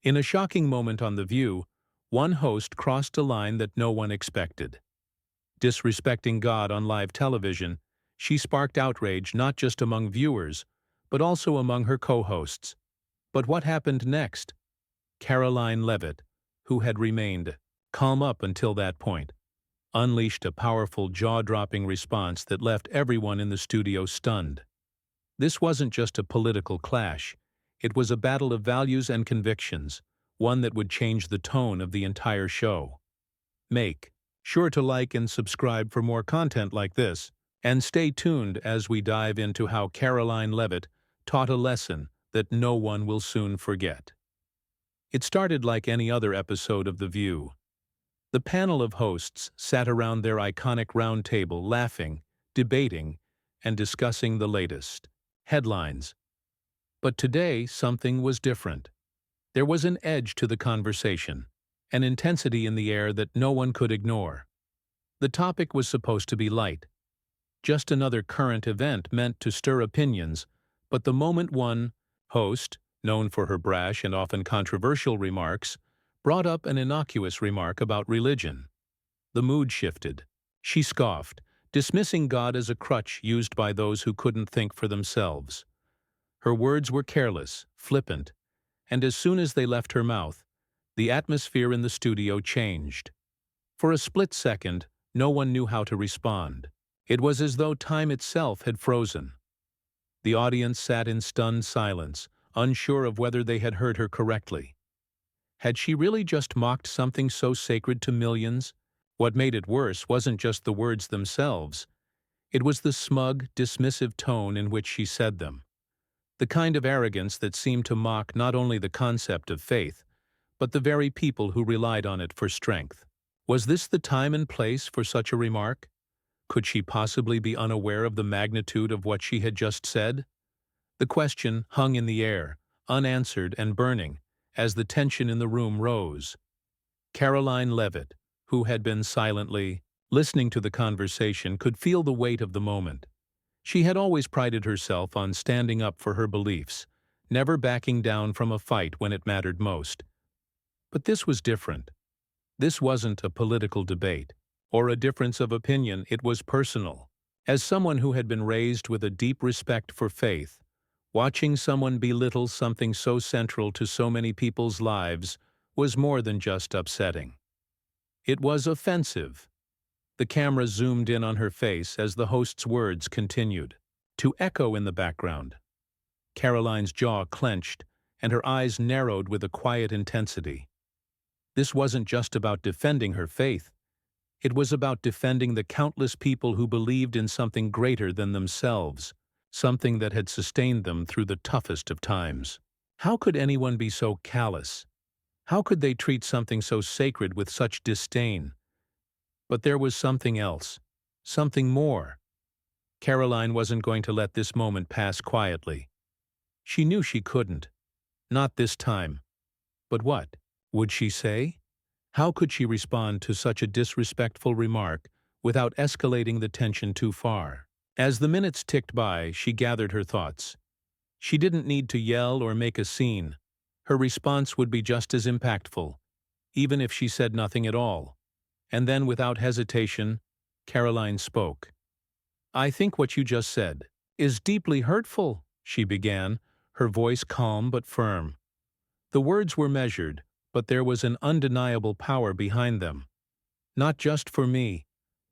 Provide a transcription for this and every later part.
In a shocking moment on The View, one host crossed a line that no one expected. Disrespecting God on live television, she sparked outrage not just among viewers, but also among her co-hosts. But what happened next? Karoline Leavitt, who had remained calm up until that point, unleashed a powerful, jaw-dropping response that left everyone in the studio stunned. This wasn't just a political clash. It was a battle of values and convictions, one that would change the tone of the entire show. Make sure to like and subscribe for more content like this, and stay tuned as we dive into how Karoline Leavitt taught a lesson that no one will soon forget. It started like any other episode of The View. The panel of hosts sat around their iconic round table laughing, debating, and discussing the latest headlines. But today, something was different. There was an edge to the conversation, an intensity in the air that no one could ignore. The topic was supposed to be light, just another current event meant to stir opinions, but the moment one host, known for her brash and often controversial remarks, brought up an innocuous remark about religion, the mood shifted. She scoffed, dismissing God as a crutch used by those who couldn't think for themselves. Her words were careless, flippant, and as soon as they left her mouth, the atmosphere in the studio changed. For a split second, no one knew how to respond. It was as though time itself had frozen. The audience sat in stunned silence, unsure of whether they had heard her correctly. Had she really just mocked something so sacred to millions? What made it worse wasn't just the words themselves. It was the smug, dismissive tone in which she said them. The kind of arrogance that seemed to mock not only the concept of faith, but the very people who relied on it for strength. Was this the time and place for such a remark? Could she possibly be unaware of the magnitude of what she had just said? The question hung in the air, unanswered and burning, as the tension in the room rose. Karoline Leavitt, who had been silently listening to the conversation, could feel the weight of the moment. She had always prided herself on standing up for her beliefs, never backing down from a fight when it mattered most. But this was different. This wasn't a political debate, or a difference of opinion, it was personal. As someone who had been raised with a deep respect for faith, watching someone belittle something so central to so many people's lives was more than just upsetting. It was offensive. The camera zoomed in on her face as the host's words continued to echo in the background. Karoline's jaw clenched, and her eyes narrowed with a quiet intensity. This wasn't just about defending her faith. It was about defending the countless people who believed in something greater than themselves, something that had sustained them through the toughest of times. How could anyone be so callous? How could they treat something so sacred with such disdain? But there was something else, something more. Karoline wasn't going to let this moment pass quietly. She knew she couldn't. Not this time. But what would she say? How could she respond to such a disrespectful remark without escalating the tension too far? As the minutes ticked by, she gathered her thoughts. She didn't need to yell or make a scene. Her response would be just as impactful, even if she said nothing at all. And then, without hesitation, Karoline spoke. "I think what you just said is deeply hurtful," she began, her voice calm but firm. The words were measured, but there was an undeniable power behind them. Not just for me,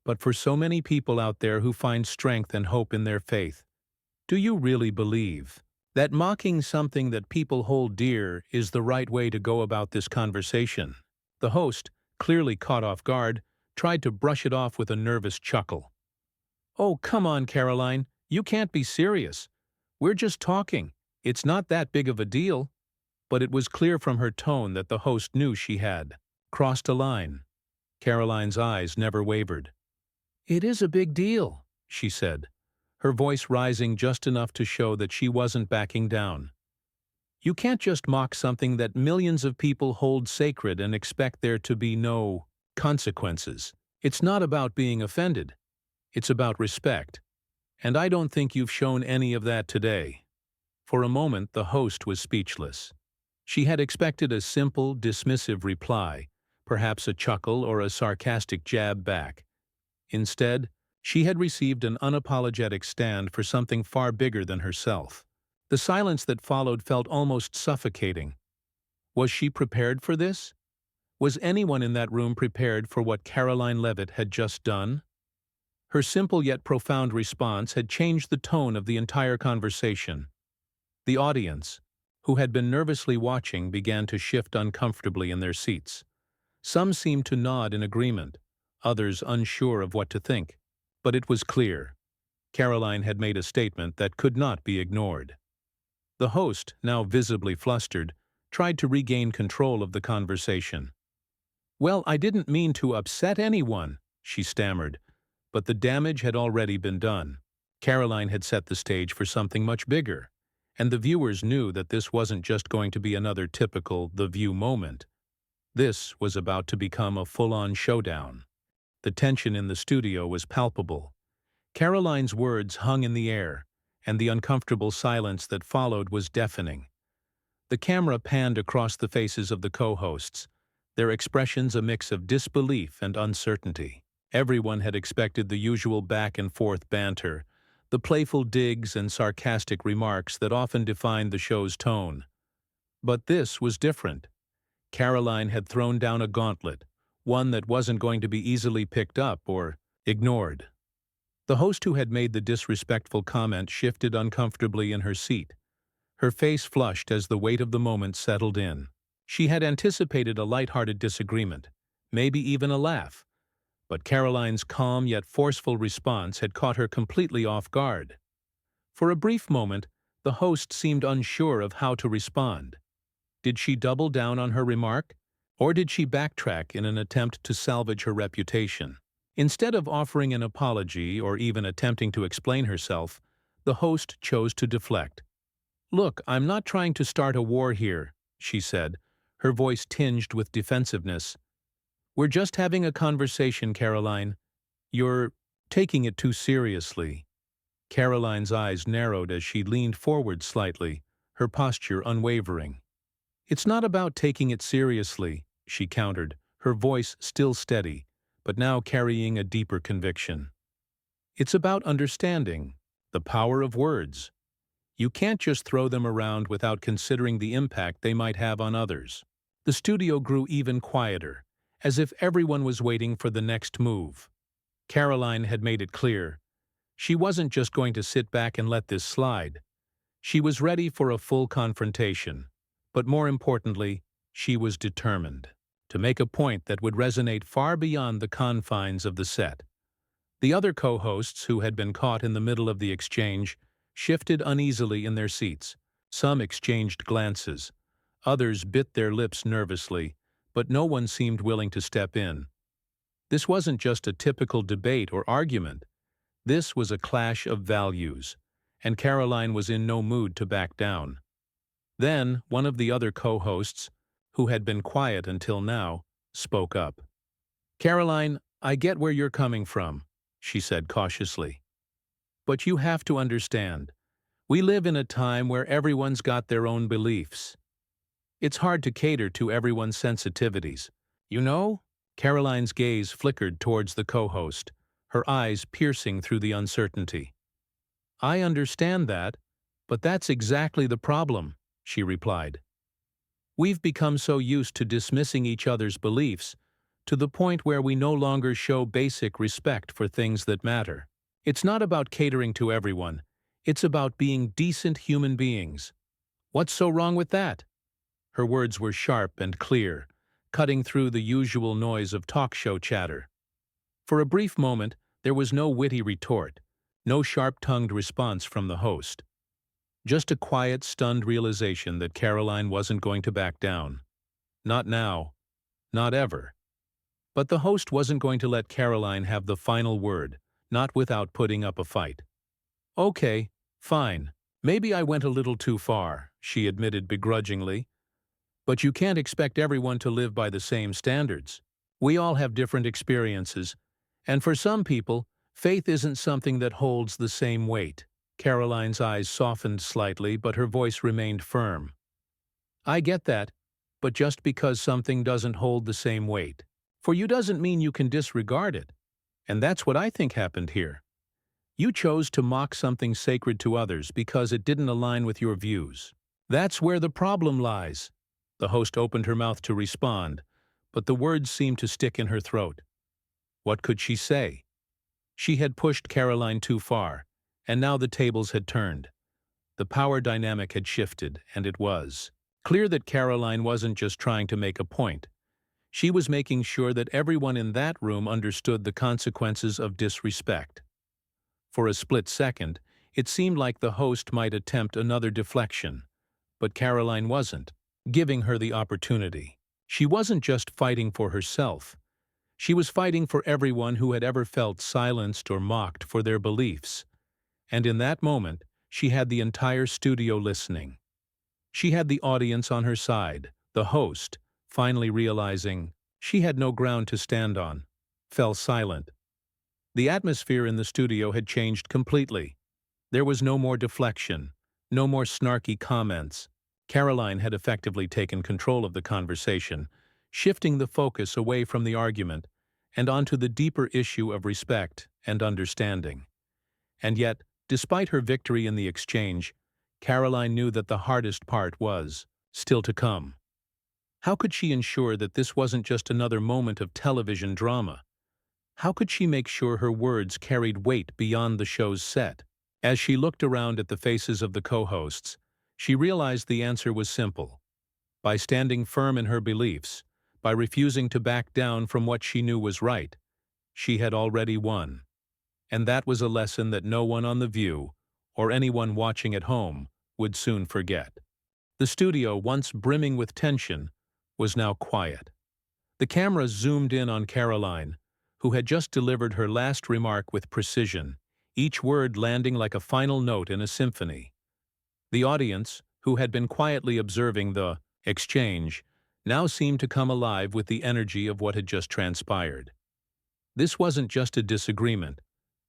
but for so many people out there who find strength and hope in their faith. Do you really believe that mocking something that people hold dear is the right way to go about this conversation? The host, clearly caught off guard, tried to brush it off with a nervous chuckle. "Oh, come on, Karoline. You can't be serious. We're just talking. It's not that big of a deal." But it was clear from her tone that the host knew she had crossed a line. Karoline's eyes never wavered. "It is a big deal," she said, her voice rising just enough to show that she wasn't backing down. "You can't just mock something that millions of people hold sacred and expect there to be no consequences. It's not about being offended. It's about respect. And I don't think you've shown any of that today." For a moment, the host was speechless. She had expected a simple, dismissive reply, perhaps a chuckle or a sarcastic jab back. Instead, she had received an unapologetic stand for something far bigger than herself. The silence that followed felt almost suffocating. Was she prepared for this? Was anyone in that room prepared for what Karoline Leavitt had just done? Her simple yet profound response had changed the tone of the entire conversation. The audience, who had been nervously watching, began to shift uncomfortably in their seats. Some seemed to nod in agreement, others unsure of what to think. But it was clear. Karoline had made a statement that could not be ignored. The host, now visibly flustered, tried to regain control of the conversation. "Well, I didn't mean to upset anyone," she stammered, but the damage had already been done. Karoline had set the stage for something much bigger, and the viewers knew that this wasn't just going to be another typical The View moment. This was about to become a full-on showdown. The tension in the studio was palpable. Karoline's words hung in the air, and the uncomfortable silence that followed was deafening. The camera panned across the faces of the co-hosts, their expressions a mix of disbelief and uncertainty. Everyone had expected the usual back-and-forth banter, the playful digs and sarcastic remarks that often defined the show's tone. But this was different. Karoline had thrown down a gauntlet, one that wasn't going to be easily picked up or ignored. The host who had made the disrespectful comment shifted uncomfortably in her seat. Her face flushed as the weight of the moment settled in. She had anticipated a light-hearted disagreement, maybe even a laugh, but Karoline's calm yet forceful response had caught her completely off guard. For a brief moment, the host seemed unsure of how to respond. Did she double down on her remark, or did she backtrack in an attempt to salvage her reputation? Instead of offering an apology or even attempting to explain herself, the host chose to deflect. "Look, I'm not trying to start a war here," she said, her voice tinged with defensiveness. "We're just having a conversation, Karoline. You're taking it too seriously." Karoline's eyes narrowed as she leaned forward slightly, her posture unwavering. "It's not about taking it seriously," she countered, her voice still steady, but now carrying a deeper conviction. "It's about understanding, the power of words. You can't just throw them around without considering the impact they might have on others." The studio grew even quieter, as if everyone was waiting for the next move. Karoline had made it clear. She wasn't just going to sit back and let this slide. She was ready for a full confrontation, but more importantly, she was determined to make a point that would resonate far beyond the confines of the set. The other co-hosts, who had been caught in the middle of the exchange, shifted uneasily in their seats. Some exchanged glances. Others bit their lips nervously, but no one seemed willing to step in. This wasn't just a typical debate or argument. This was a clash of values, and Karoline was in no mood to back down. Then, one of the other co-hosts, who had been quiet until now, spoke up. "Karoline, I get where you're coming from," she said cautiously. "But you have to understand, we live in a time where everyone's got their own beliefs. It's hard to cater to everyone's sensitivities. You know?" Karoline's gaze flickered towards the co-host, her eyes piercing through the uncertainty. "I understand that, but that's exactly the problem," she replied. "We've become so used to dismissing each other's beliefs to the point where we no longer show basic respect for things that matter. It's not about catering to everyone. It's about being decent human beings. What's so wrong with that?" Her words were sharp and clear, cutting through the usual noise of talk show chatter. For a brief moment, there was no witty retort, no sharp-tongued response from the host. Just a quiet, stunned realization that Karoline wasn't going to back down. Not now. Not ever. But the host wasn't going to let Karoline have the final word, not without putting up a fight. "Okay, fine. Maybe I went a little too far," she admitted begrudgingly. "But you can't expect everyone to live by the same standards. We all have different experiences, and for some people, faith isn't something that holds the same weight." Karoline's eyes softened slightly, but her voice remained firm. I get that, but just because something doesn't hold the same weight for you doesn't mean you can disregard it. And that's what I think happened here. You chose to mock something sacred to others because it didn't align with your views. That's where the problem lies. The host opened her mouth to respond, but the words seemed to stick in her throat. What could she say? She had pushed Karoline too far, and now the tables had turned. The power dynamic had shifted, and it was clear that Karoline wasn't just trying to make a point. She was making sure that everyone in that room understood the consequences of disrespect. For a split second, it seemed like the host might attempt another deflection, but Karoline wasn't, giving her the opportunity. She wasn't just fighting for herself. She was fighting for everyone who had ever felt silenced or mocked for their beliefs. And in that moment, she had the entire studio listening. She had the audience on her side. The host, finally realizing she had no ground to stand on, fell silent. The atmosphere in the studio had changed completely. There was no more deflection, no more snarky comments. Karoline had effectively taken control of the conversation, shifting the focus away from the argument and onto the deeper issue of respect and understanding. And yet, despite her victory in the exchange, Karoline knew that the hardest part was still to come. How could she ensure that this wasn't just another moment of television drama? How could she make sure her words carried weight beyond the show's set? As she looked around at the faces of the co-hosts, she realized the answer was simple. By standing firm in her beliefs, by refusing to back down from what she knew was right, she had already won. And that was a lesson that no one on The View, or anyone watching at home, would soon forget. The studio, once brimming with tension, was now quiet. The camera zoomed in on Karoline, who had just delivered her last remark with precision, each word landing like a final note in a symphony. The audience, who had been quietly observing the exchange, now seemed to come alive with the energy of what had just transpired. This wasn't just a disagreement.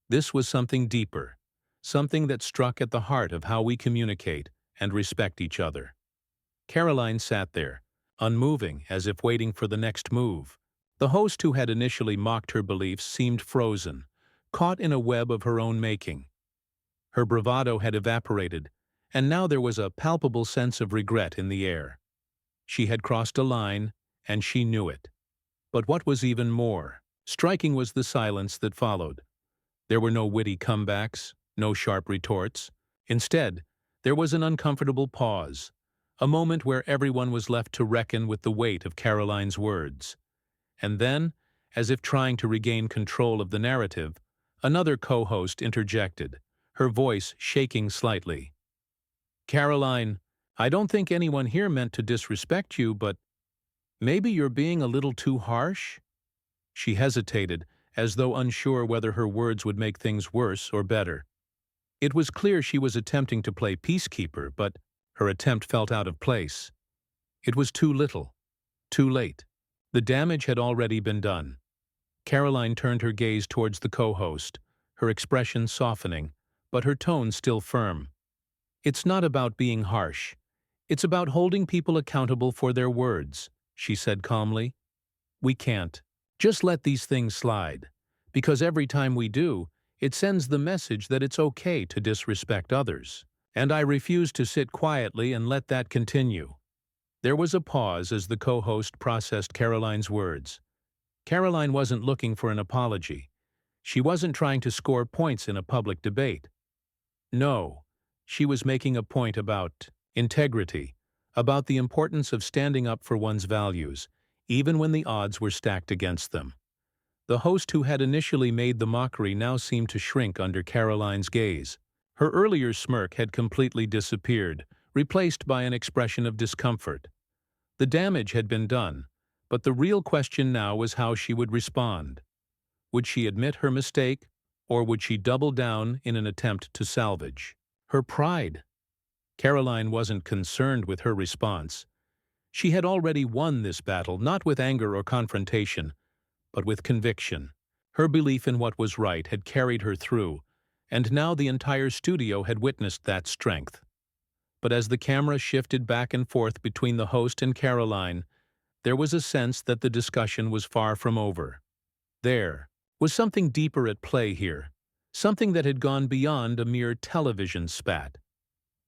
This was something deeper, something that struck at the heart of how we communicate and respect each other. Karoline sat there, unmoving, as if waiting for the next move. The host, who had initially mocked her beliefs, seemed frozen, caught in a web of her own making. Her bravado had evaporated, and now there was a palpable sense of regret in the air. She had crossed a line, and she knew it. But what was even more striking was the silence that followed. There were no witty comebacks, no sharp retorts. Instead, there was an uncomfortable pause, a moment where everyone was left to reckon with the weight of Karoline's words. And then, as if trying to regain control of the narrative, another co-host interjected, her voice shaking slightly. "Karoline, I don't think anyone here meant to disrespect you, but maybe you're being a little too harsh?" She hesitated, as though unsure whether her words would make things worse or better. It was clear she was attempting to play peacekeeper, but her attempt felt out of place. It was too little, too late. The damage had already been done. Karoline turned her gaze towards the co-host, her expression softening, but her tone still firm. "It's not about being harsh. It's about holding people accountable for their words," she said calmly. "We can't just let these things slide, because every time we do, it sends the message that it's okay to disrespect others. And I refuse to sit quietly and let that continue." There was a pause as the co-host processed Karoline's words. Karoline wasn't looking for an apology. She wasn't trying to score points in a public debate. No, she was making a point about integrity, about the importance of standing up for one's values, even when the odds were stacked against them. The host, who had initially made the mockery, now seemed to shrink under Karoline's gaze. Her earlier smirk had completely disappeared, replaced by an expression of discomfort. The damage had been done, but the real question now was how she would respond. Would she admit her mistake, or would she double down in an attempt to salvage her pride? Karoline wasn't concerned with her response. She had already won this battle, not with anger or confrontation, but with conviction. Her belief in what was right had carried her through, and now the entire studio had witnessed that strength. But as the camera shifted back and forth between the host and Karoline, there was a sense that the discussion was far from over. There was something deeper at play here, something that had gone beyond a mere television spat.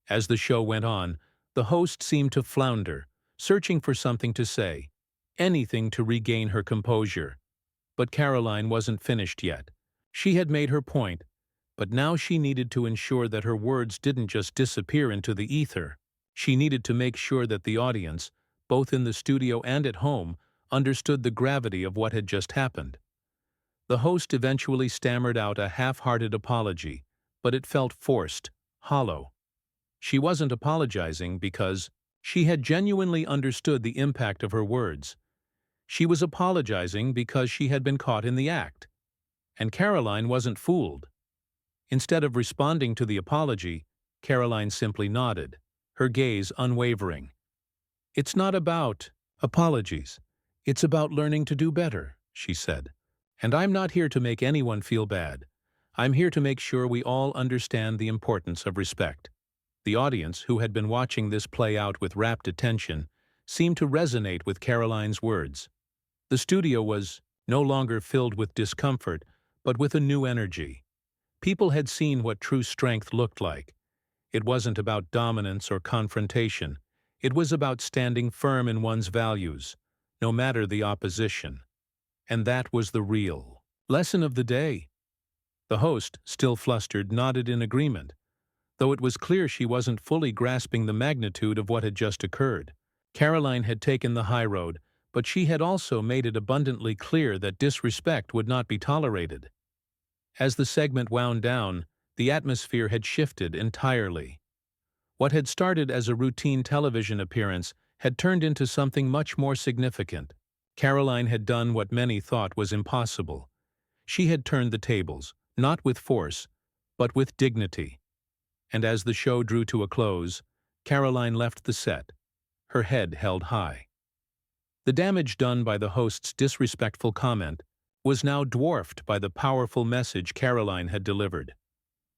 As the show went on, the host seemed to flounder, searching for something to say, anything to regain her composure. But Karoline wasn't finished yet. She had made her point, but now she needed to ensure that her words didn't just disappear into the ether. She needed to make sure that the audience, both in the studio and at home, understood the gravity of what had just happened. The host eventually stammered out a half-hearted apology, but it felt forced, hollow. She wasn't apologizing because she had genuinely understood the impact of her words. She was apologizing because she had been caught in the act. And Karoline wasn't fooled. Instead of responding to the apology, Karoline simply nodded, her gaze unwavering. "It's not about apologies. It's about learning to do better," she said. "And I'm not here to make anyone feel bad. I'm here to make sure we all understand the importance of respect." The audience, who had been watching this play out with rapt attention, seemed to resonate with Karoline's words. The studio was no longer filled with discomfort, but with a new energy. People had seen what true strength looked like. It wasn't about dominance or confrontation. It was about standing firm in one's values, no matter the opposition. And that was the real lesson of the day. The host, still flustered, nodded in agreement, though it was clear she wasn't fully grasping the magnitude of what had just occurred. Karoline had taken the high road, but she had also made it abundantly clear that disrespect would not be tolerated. As the segment wound down, the atmosphere had shifted entirely. What had started as a routine television appearance had turned into something much more significant. Karoline had done what many thought was impossible. She had turned the tables, not with force, but with dignity. And as the show drew to a close, Karoline left the set, her head held high. The damage done by the host's disrespectful comment was now dwarfed by the powerful message Karoline had delivered.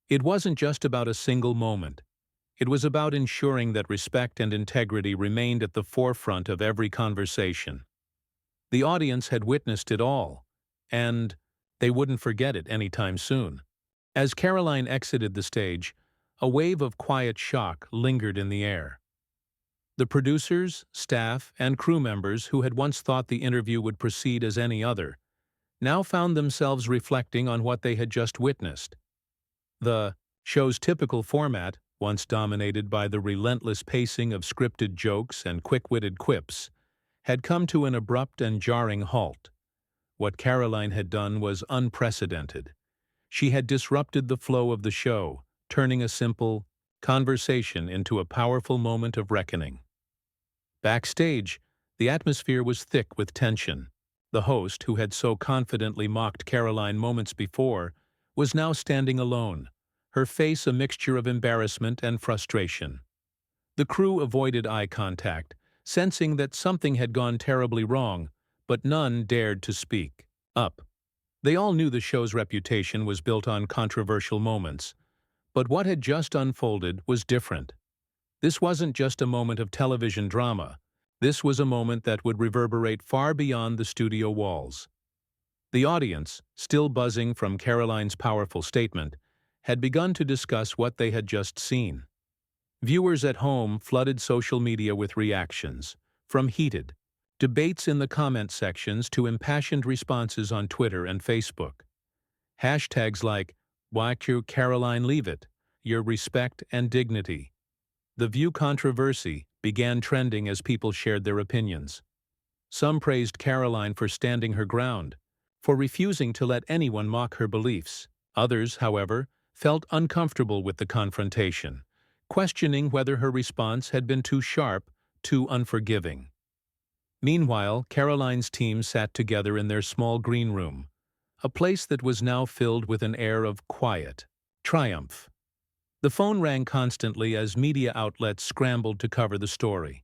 It wasn't just about a single moment. It was about ensuring that respect and integrity remained at the forefront of every conversation. The audience had witnessed it all, and they wouldn't forget it anytime soon. As Karoline exited the stage, a wave of quiet shock lingered in the air. The producers, staff, and crew members who had once thought the interview would proceed as any other now found themselves reflecting on what they had just witnessed. The show's typical format, once dominated by the relentless pacing of scripted jokes and quick-witted quips, had come to an abrupt and jarring halt. What Karoline had done was unprecedented. She had disrupted the flow of the show, turning a simple conversation into a powerful moment of reckoning. Backstage, the atmosphere was thick with tension. The host, who had so confidently mocked Karoline moments before, was now standing alone, her face a mixture of embarrassment and frustration. The crew avoided eye contact, sensing that something had gone terribly wrong, but none dared to speak up. They all knew the show's reputation was built on controversial moments, but what had just unfolded was different. This wasn't just a moment of television drama. This was a moment that would reverberate far beyond the studio walls. The audience, still buzzing from Karoline's powerful statement, had begun to discuss what they had just seen. Viewers at home flooded social media with reactions, from heated debates in the comment sections to impassioned responses on Twitter and Facebook. Hashtags like "WQ Karoline Leavitt," "Your Respect and Dignity." The View controversy began trending as people shared their opinions. Some praised Karoline for standing her ground, for refusing to let anyone mock her beliefs. Others, however, felt uncomfortable with the confrontation, questioning whether her response had been too sharp, too unforgiving. Meanwhile, Karoline's team sat together in their small green room, a place that was now filled with an air of quiet triumph. The phone rang constantly as media outlets scrambled to cover the story.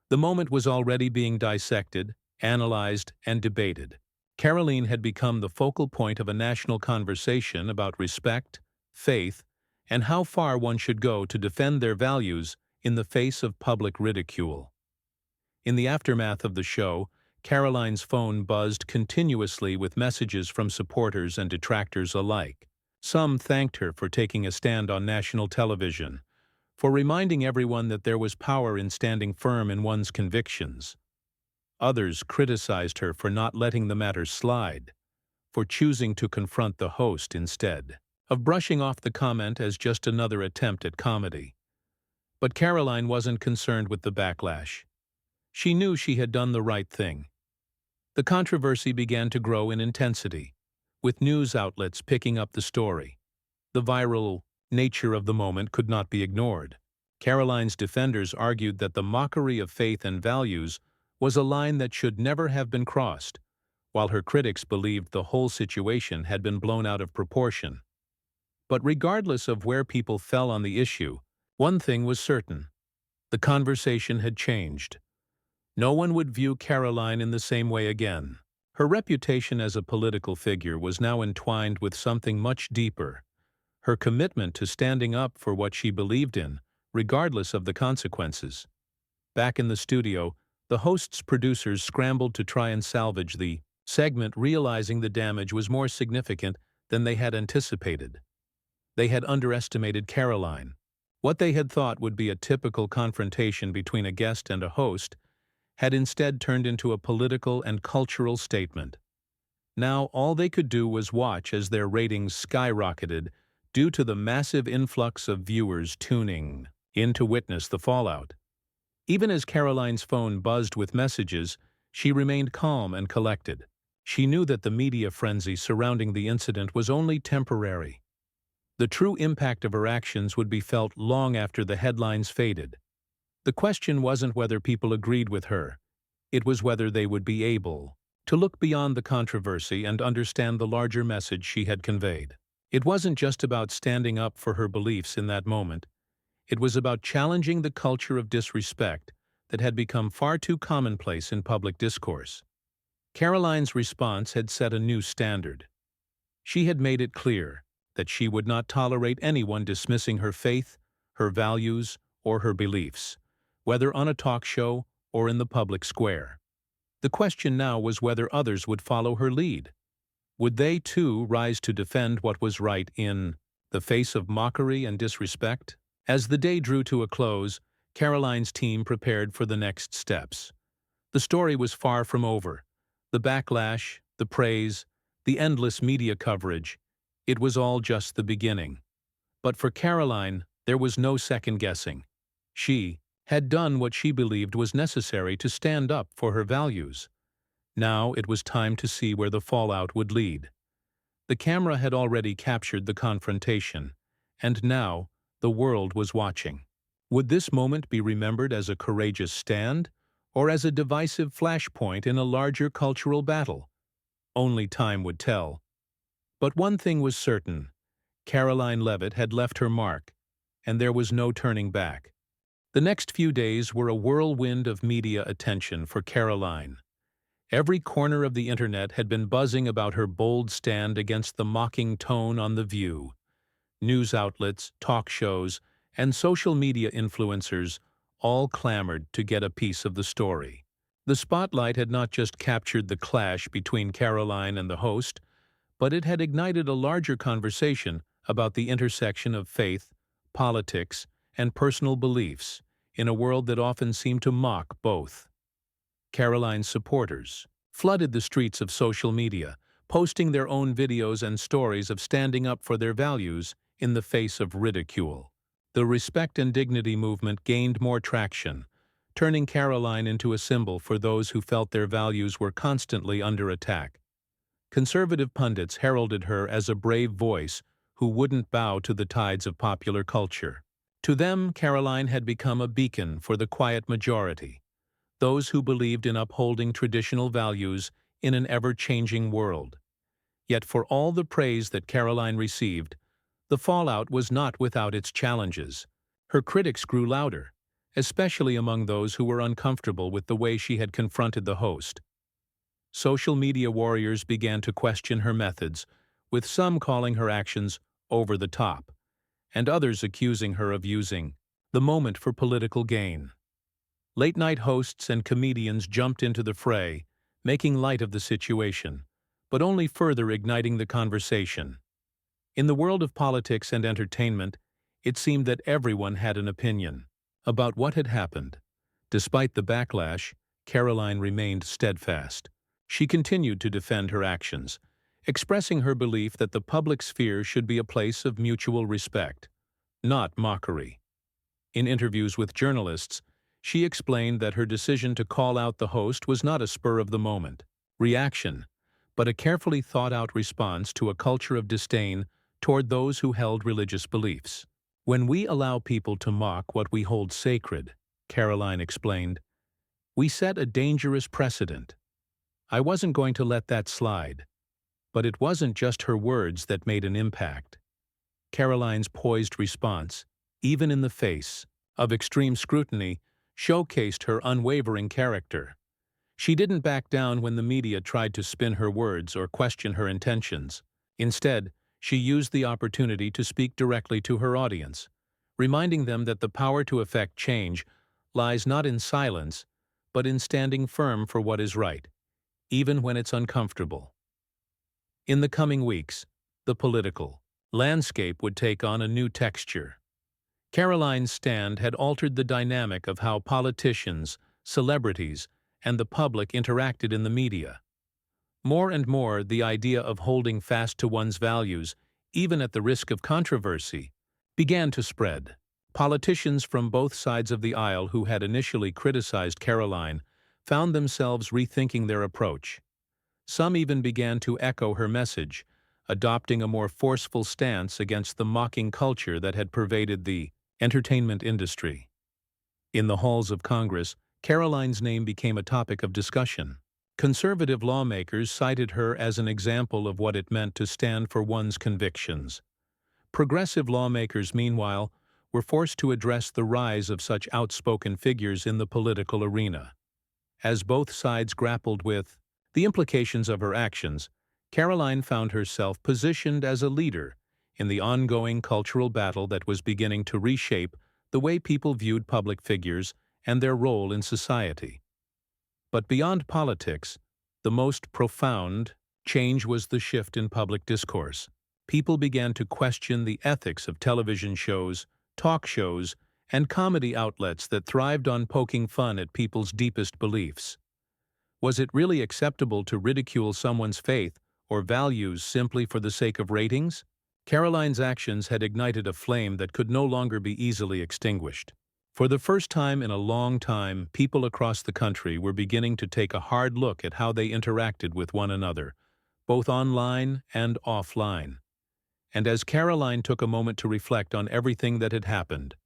The moment was already being dissected, analyzed, and debated. Karoline had become the focal point of a national conversation about respect, faith, and how far one should go to defend their values in the face of public ridicule. In the aftermath of the show, Karoline's phone buzzed continuously with messages from supporters and detractors alike. Some thanked her for taking a stand on national television, for reminding everyone that there was power in standing firm in one's convictions. Others criticized her for not letting the matter slide, for choosing to confront the host instead of brushing off the comment as just another attempt at comedy. But Karoline wasn't concerned with the backlash. She knew she had done the right thing. The controversy began to grow in intensity, with news outlets picking up the story. The viral nature of the moment could not be ignored. Karoline's defenders argued that the mockery of faith and values was a line that should never have been crossed, while her critics believed the whole situation had been blown out of proportion. But regardless of where people fell on the issue, one thing was certain: the conversation had changed. No one would view Karoline in the same way again. Her reputation as a political figure was now entwined with something much deeper: her commitment to standing up for what she believed in, regardless of the consequences. Back in the studio, the host's producers scrambled to try and salvage the segment, realizing the damage was more significant than they had anticipated. They had underestimated Karoline. What they had thought would be a typical confrontation between a guest and a host had instead turned into a political and cultural statement. Now all they could do was watch as their ratings skyrocketed due to the massive influx of viewers tuning in to witness the fallout. Even as Karoline's phone buzzed with messages, she remained calm and collected. She knew that the media frenzy surrounding the incident was only temporary. The true impact of her actions would be felt long after the headlines faded. The question wasn't whether people agreed with her. It was whether they would be able to look beyond the controversy and understand the larger message she had conveyed. It wasn't just about standing up for her beliefs in that moment. It was about challenging the culture of disrespect that had become far too commonplace in public discourse. Karoline's response had set a new standard. She had made it clear that she would not tolerate anyone dismissing her faith, her values, or her beliefs, whether on a talk show or in the public square. The question now was whether others would follow her lead. Would they, too, rise to defend what was right in the face of mockery and disrespect? As the day drew to a close, Karoline's team prepared for the next steps. The story was far from over. The backlash, the praise, the endless media coverage, it was all just the beginning. But for Karoline, there was no second-guessing. She had done what she believed was necessary to stand up for her values. Now it was time to see where the fallout would lead. The camera had already captured the confrontation, and now the world was watching. Would this moment be remembered as a courageous stand, or as a divisive flashpoint in a larger cultural battle? Only time would tell. But one thing was certain: Karoline Leavitt had left her mark, and there was no turning back. The next few days were a whirlwind of media attention for Karoline. Every corner of the internet had been buzzing about her bold stand against the mocking tone on The View. News outlets, talk shows, and social media influencers all clamored to get a piece of the story. The spotlight had not just captured the clash between Karoline and the host, but it had ignited a larger conversation about the intersection of faith, politics, and personal beliefs in a world that often seemed to mock both. Karoline's supporters flooded the streets of social media, posting their own videos and stories of standing up for their values in the face of ridicule. The respect and dignity movement gained more traction, turning Karoline into a symbol for those who felt their values were constantly under attack. Conservative pundits heralded her as a brave voice who wouldn't bow to the tides of popular culture. To them, Karoline had become a beacon for the quiet majority, those who believed in upholding traditional values in an ever-changing world. Yet for all the praise that Karoline received, the fallout was not without its challenges. Her critics grew louder, especially among those who were uncomfortable with the way she had confronted the host. Social media warriors began to question her methods, with some calling her actions over the top, and others accusing her of using the moment for political gain. Late-night hosts and comedians jumped into the fray, making light of the situation, but only further igniting the conversation. In the world of politics and entertainment, it seemed that everyone had an opinion about what had happened. Despite the backlash, Karoline remained steadfast. She continued to defend her actions, expressing her belief that the public sphere should be a place of mutual respect, not mockery. In interviews with journalists, she explained that her decision to call out the host was not a spur-of-the-moment reaction, but a carefully thought-out response to a culture of disdain toward those who held religious beliefs. "When we allow people to mock what we hold sacred," Karoline explained, "we set a dangerous precedent. I wasn't going to let that slide." But it wasn't just her words that made an impact. Karoline's poised response, even in the face of extreme scrutiny, showcased her unwavering character. She didn't back down when the media tried to spin her words or question her intentions. Instead, she used the opportunity to speak directly to her audience, reminding them that the power to effect change lies not in silence, but in standing firm for what is right, even when it's uncomfortable. In the coming weeks, the political landscape would take on a new texture. Karoline's stand had altered the dynamic of how politicians, celebrities, and the public interacted in the media. More and more, the idea of holding fast to one's values, even at the risk of controversy, began to spread. Politicians from both sides of the aisle who had initially criticized Karoline found themselves rethinking their approach. Some even began to echo her message, adopting a more forceful stance against the mocking culture that had pervaded the entertainment industry. In the halls of Congress, Karoline's name became a topic of discussion. Conservative lawmakers cited her as an example of what it meant to stand for one's convictions. Progressive lawmakers, meanwhile, were forced to address the rise of such outspoken figures in the political arena. As both sides grappled with the implications of her actions, Karoline found herself positioned as a leader in the ongoing cultural battle that was beginning to reshape the way people viewed public figures and their role in society. But beyond politics, the most profound change was the shift in public discourse. People began to question the ethics of television shows, talk shows, and comedy outlets that thrived on poking fun at people's deepest beliefs. Was it really acceptable to ridicule someone's faith or values simply for the sake of ratings? Karoline's actions had ignited a flame that could no longer be easily extinguished. For the first time in a long time, people across the country were beginning to take a hard look at how they interacted with one another, both online and offline. And as Karoline took a moment to reflect on everything that had happened,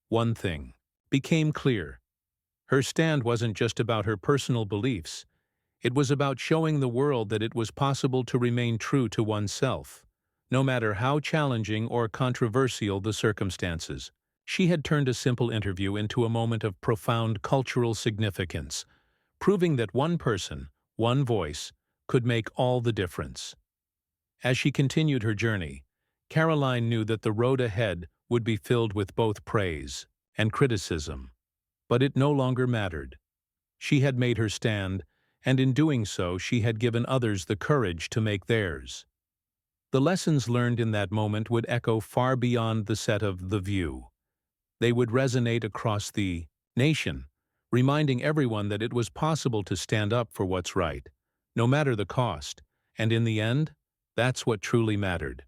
one thing became clear. Her stand wasn't just about her personal beliefs. It was about showing the world that it was possible to remain true to oneself, no matter how challenging or controversial the circumstances. She had turned a simple interview into a moment of profound cultural significance, proving that one person, one voice, could make all the difference. As she continued her journey, Karoline knew that the road ahead would be filled with both praise and criticism. But it no longer mattered. She had made her stand, and in doing so she had given others the courage to make theirs. The lessons learned in that moment would echo far beyond the set of The View. They would resonate across the nation, reminding everyone that it was possible to stand up for what's right, no matter the cost, and in the end, that's what truly mattered.